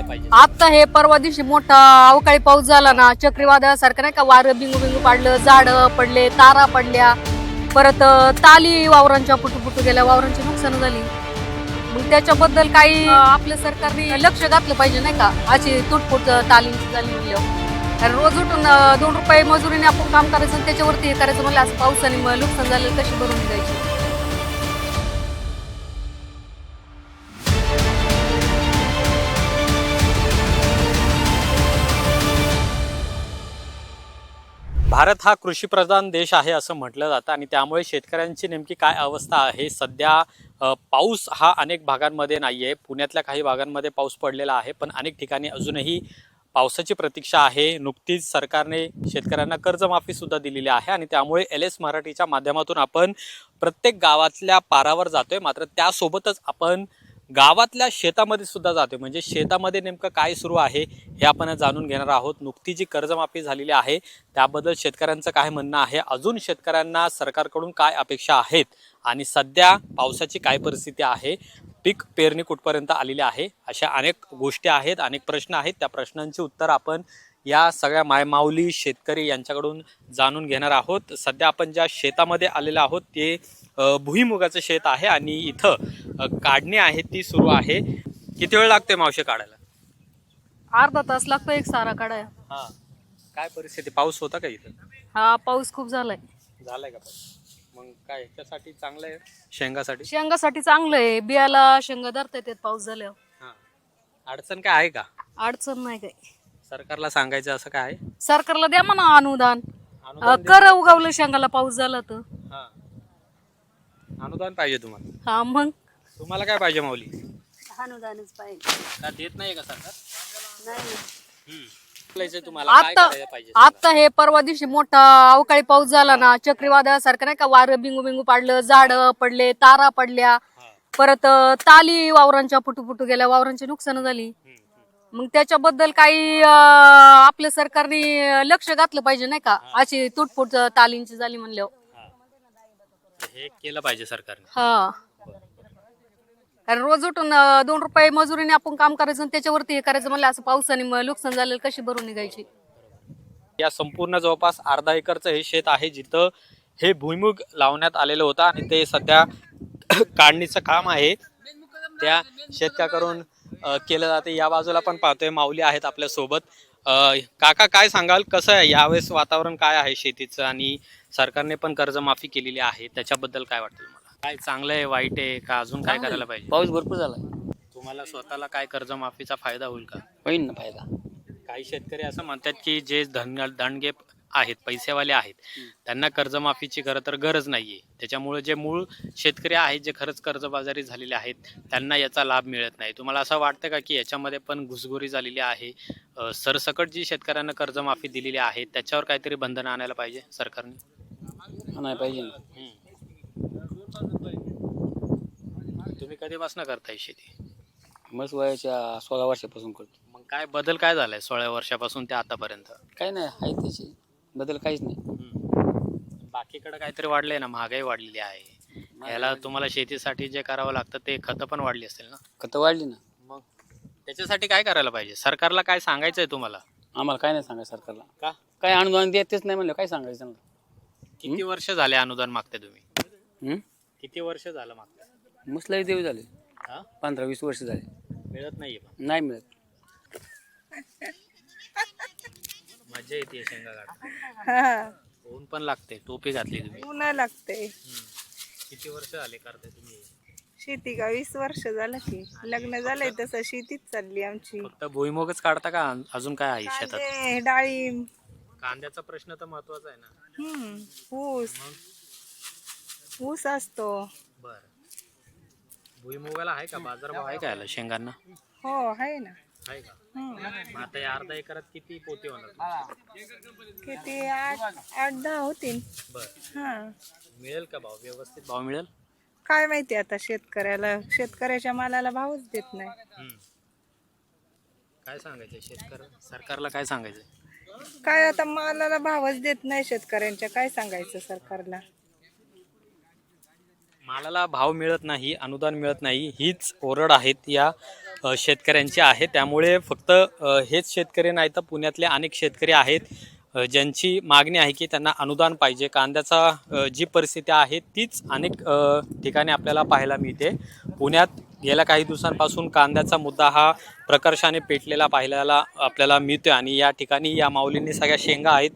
पाहिजे? आता हे परवा दिवशी मोठा अवकाळी पाऊस झाला ना, चक्रीवादळासारखं नाही का, वारं बिंगू बिंगू पाडलं, झाडं पडले, तारा पडल्या, परत ताली वावरांच्या पुटू गेल्या, वावरांची नुकसान झाली. मग त्याच्याबद्दल काही आपल्या सरकारने लक्ष घातलं पाहिजे नाही का, अशी तुटफुट तालींची झाली म्हणल्यावर. कारण रोज उठून 2 रुपये मजुरीने आपण काम करायचं आणि त्याच्यावरती हे करायचं म्हणलं, असं पावसाने नुकसान झालं कशी भरून द्यायची. भारत हा कृषीप्रधान देश आहे असं म्हटलं जातं आणि त्यामुळे शेतकऱ्यांची नेमकी काय अवस्था आहे सध्या. पाऊस हा अनेक भागांमध्ये नाही आहे. पुण्यातल्या काही भागांमध्ये पाऊस पडलेला आहे, पण अनेक ठिकाणी अजूनही पावसाची प्रतीक्षा आहे. नुकतीच सरकारने शेतकऱ्यांना कर्जमाफी सुद्धा दिलेली आहे आणि त्यामुळे LS मराठीच्या माध्यमातून आपण प्रत्येक गावातल्या पारावर जातोय. मात्र त्यासोबतच आपण गावातल्या शेतामध्ये सुद्धा जातोय, म्हणजे शेतामध्ये नेमकं काय सुरू आहे हे आपण जाणून घेणार आहोत. नुकती जी कर्जमाफी झालेली आहे त्याबद्दल शेतकऱ्यांचं काय म्हणणं आहे, अजून शेतकऱ्यांना सरकारकडून काय अपेक्षा आहेत आणि सध्या पावसाची काय परिस्थिती आहे, पीक पेरणी कुठपर्यंत आलेली आहे, अशा अनेक गोष्टी आहेत, अनेक प्रश्न आहेत. त्या प्रश्नांची उत्तर आपण या सगळ्या मायमाऊली शेतकरी यांच्याकडून जाणून घेणार आहोत. सध्या आपण ज्या शेतामध्ये आलेलो आहोत ते भुईमुगाचं शेत आहे आणि इथं काढणी आहे ती सुरू आहे. किती वेळ लागतोय मावशी काढायला? अर्धा तास लागतो एक सारा काढाय. हा, काय परिस्थिती, पाऊस होता का इथं? हा, पाऊस खूप झालाय. झालाय का पाऊस? मग काय ह्याच्यासाठी चांगलं आहे, शेंगासाठी चांगलं आहे. बियाला शेंगा धरता येतात पाऊस झाल्यावर. हा, अडचण काय आहे का? अडचण नाही काही. सरकारला सांगायचं असं काय आहे? सरकारला द्या म्हणा अनुदान. कर उगवलं शेंगाला पाऊस झाला तर. हा, अनुदान पाहिजे तुम्हाला? हा, मग तुम्हाला काय पाहिजे माऊली? अनुदानच पाहिजे. का देत नाही का सरकार? नाही. तुम्हाला काय करायला पाहिजे? आता हे परवा दिवशी मोठा अवकाळी पाऊस झाला ना, चक्रीवादळासारखं नाही का, वारं बिंगू बिंगू पाडलं, झाडं पडले, तारा पडल्या, परत ताली वावरांच्या पुटू गेल्या, वावरांची नुकसान झाली. मग त्याच्याबद्दल काही आपल्या सरकारने लक्ष घातलं पाहिजे नाही का, अशी तुटफुट तालींची झाली म्हणल्यावर. हे केलं पाहिजे सरकारने. हा, कारण रोज उठून 2 रुपये मजुरीने आपण काम करायचं आणि त्याच्यावरती हे करायचं म्हणलं, असं पावसाने नुकसान झालं कशी भरून निघायची. या संपूर्ण जवळपास अर्धा एकरचं हे शेत आहे जिथं हे भुईमुग लावण्यात आलेलं होतं आणि ते सध्या काढणीचं काम आहे त्या शेतकऱ्याकडून केलं जाते. या बाजूला पण पाहतोय माऊली आहेत आपल्या सोबत. काका, काय सांगाल, कसं आहे यावेळेस वातावरण काय आहे शेतीचं, आणि सरकारने पण कर्जमाफी केलेली आहे त्याच्याबद्दल काय वाटतं तुम्हाला? काय चांगलं आहे, वाईट आहे का, अजून काय करायला पाहिजे? पाऊस भरपूर झाला. तुम्हाला स्वतःला काय कर्जमाफीचा फायदा होईल का? होईल ना फायदा. काही शेतकरी असं म्हणतात की जे धनगे आहेत, पैसेवाले आहेत, त्यांना कर्जमाफीची खरं तर गरज नाहीये. त्याच्यामुळे जे मूळ शेतकरी आहेत, जे खरंच कर्जबाजारी झालेले आहेत, त्यांना याचा लाभ मिळत नाही. तुम्हाला असं वाटतं का की याच्यामध्ये पण घुसखोरी झालेली आहे? सरसकट जी शेतकऱ्यांना कर्जमाफी दिलेली आहे त्याच्यावर काहीतरी बंधन आणायला पाहिजे सरकारने. नाही पाहिजे ना. तुम्ही कधीपासून करताय शेती? मस्त वयाच्या 16 वर्षापासून करतो. मग काय बदल काय झालाय 16 वर्षापासून ते आतापर्यंत? काही नाही, आहे त्याची बदल काहीच नाही. बाकीकडे काहीतरी वाढलंय ना, महागाई वाढलेली आहे. याला तुम्हाला शेतीसाठी जे करावं लागतं ते खतं पण वाढली असेल ना? खतं वाढली ना. मग त्याच्यासाठी काय करायला पाहिजे? सरकारला काय सांगायचंय तुम्हाला? आम्हाला काय नाही सांगायचं सरकारला. का? काय अनुदान देतेच नाही म्हणलं, काय सांगायचं त्यांना? किती वर्ष झाले अनुदान मागते तुम्ही? किती वर्ष झालं मागते? मुसलाही देव झाले. हा, 15-20 वर्ष झाले. मिळत नाहीये पण? नाही मिळत. मजा येते शेंगा काढ. ऊन पण लागते, टोपी घातली तुम्ही. ऊन लागते. किती वर्ष झाले करताय तुम्ही शेती का 20 वर्ष झालं की. लग्न झालंय तसं शेतीच चालली आमची. फक्त भुईमुगच काढता का अजून काय आहे शेतात? कांदे, डाळिंब. कांद्याचा प्रश्न तर महत्वाचा आहे ना. ऊस. ऊस असतो. बर, भुईमुगाला आहे का बाजारभाव आहे का याला शेंगांना? हो, आहे ना. आहे का? मग आता या अर्धा एकरात किती पोते होणार? किती 8-10 होतील. बर, हा, मिळेल का भाव? व्यवस्थित भाव मिळेल? काय माहिती आता शेतकऱ्याच्या मालाला भावच देत नाही. काय सांगायचं सरकारला काय सांगायचं? काय आता मालाला भावच देत नाही शेतकऱ्यांच्या, काय सांगायचं सरकारला? मालाला भाव मिळत नाही, अनुदान मिळत नाही, हीच ओरड आहेत या शेतकऱ्यांची आहे. त्यामुळे फक्त हेच शेतकरी नाही तर पुण्यातले अनेक शेतकरी आहेत ज्यांची मागणी आहे की त्यांना अनुदान पाहिजे. कांद्याचा जी परिस्थिती आहे तीच अनेक ठिकाणी आपल्याला पाहायला मिळते. पुण्यात गेल्या काही दिवसांपासून कांद्याचा मुद्दा हा प्रकर्षाने पेटलेला पाहायला आपल्याला मिळतोय आणि या ठिकाणी या माऊलींनी सगळ्या शेंगा आहेत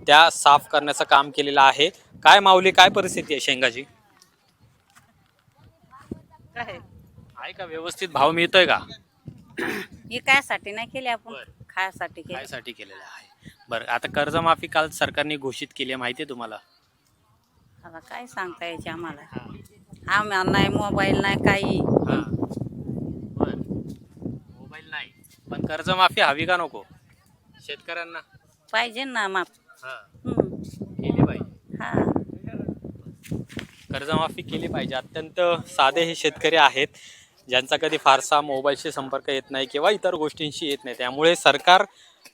त्या साफ करण्याचं काम केलेलं आहे. काय माऊली, काय परिस्थिती आहे शेंगाची? आहे का व्यवस्थित भाव मिळतोय का? हे कायसाठी नाही केले आपण, खायासाठी केले. कायसाठी केलेलं आहे? बरं, आता कर्जमाफी काल सरकारने घोषित केली आहे, माहिती आहे तुम्हाला? आता काय सांगता यायचे आम्हाला, आम्हाला नाही मोबाईल नाही काही. बरं, मोबाईल नाही पण कर्जमाफी हवी का नको शेतकऱ्यांना? पाहिजे ना माप. केली पाहिजे, हा, कर्जमाफी केली पाहिजे. अत्यंत साधे हे शेतकरी आहेत ज्यांचा कधी फारसा मोबाईलशी संपर्क येत नाही किंवा इतर गोष्टींशी येत नाही. त्यामुळे सरकार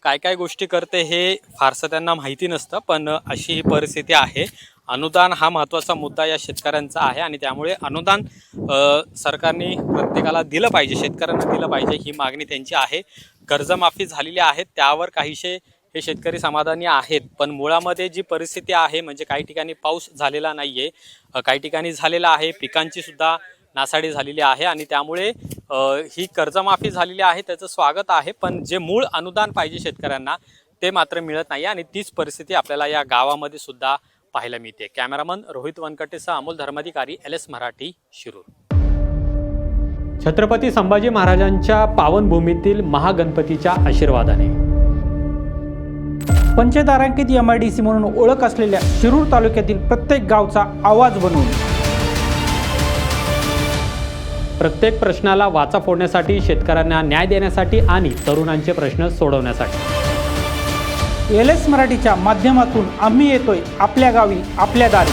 काय काय गोष्टी करते हे फारसं त्यांना माहिती नसतं. पण अशी ही परिस्थिती आहे. अनुदान हा महत्त्वाचा मुद्दा या शेतकऱ्यांचा आहे आणि त्यामुळे अनुदान सरकारने प्रत्येकाला दिलं पाहिजे, शेतकऱ्यांना दिलं पाहिजे, ही मागणी त्यांची आहे. कर्जमाफी झालेली आहे त्यावर काहीशे हे शेतकरी समाधानी आहेत. पण मुळामध्ये जी परिस्थिती आहे म्हणजे काही ठिकाणी पाऊस झालेला नाही आहे, काही ठिकाणी झालेला आहे, पिकांची सुद्धा नासाडी झालेली आहे आणि त्यामुळे ही कर्जमाफी झालेली आहे त्याचं स्वागत आहे. पण जे मूळ अनुदान पाहिजे शेतकऱ्यांना ते मात्र मिळत नाही आणि तीच परिस्थिती आपल्याला या गावामध्ये सुद्धा पाहायला मिळते. कॅमेरामन रोहित वनकटेसह अमोल धर्माधिकारी, LS मराठी, शिरूर. छत्रपती संभाजी महाराजांच्या पावनभूमीतील महागणपतीच्या आशीर्वादाने पंचतारांकित MIDC म्हणून ओळख असलेल्या शिरूर तालुक्यातील प्रत्येक गावचा आवाज बनवून प्रत्येक प्रश्नाला वाचा फोडण्यासाठी, शेतकऱ्यांना न्याय देण्यासाठी आणि तरुणांचे प्रश्न सोडवण्यासाठी LS मराठीच्या माध्यमातून आम्ही येतोय आपल्या गावी, आपल्या दारी.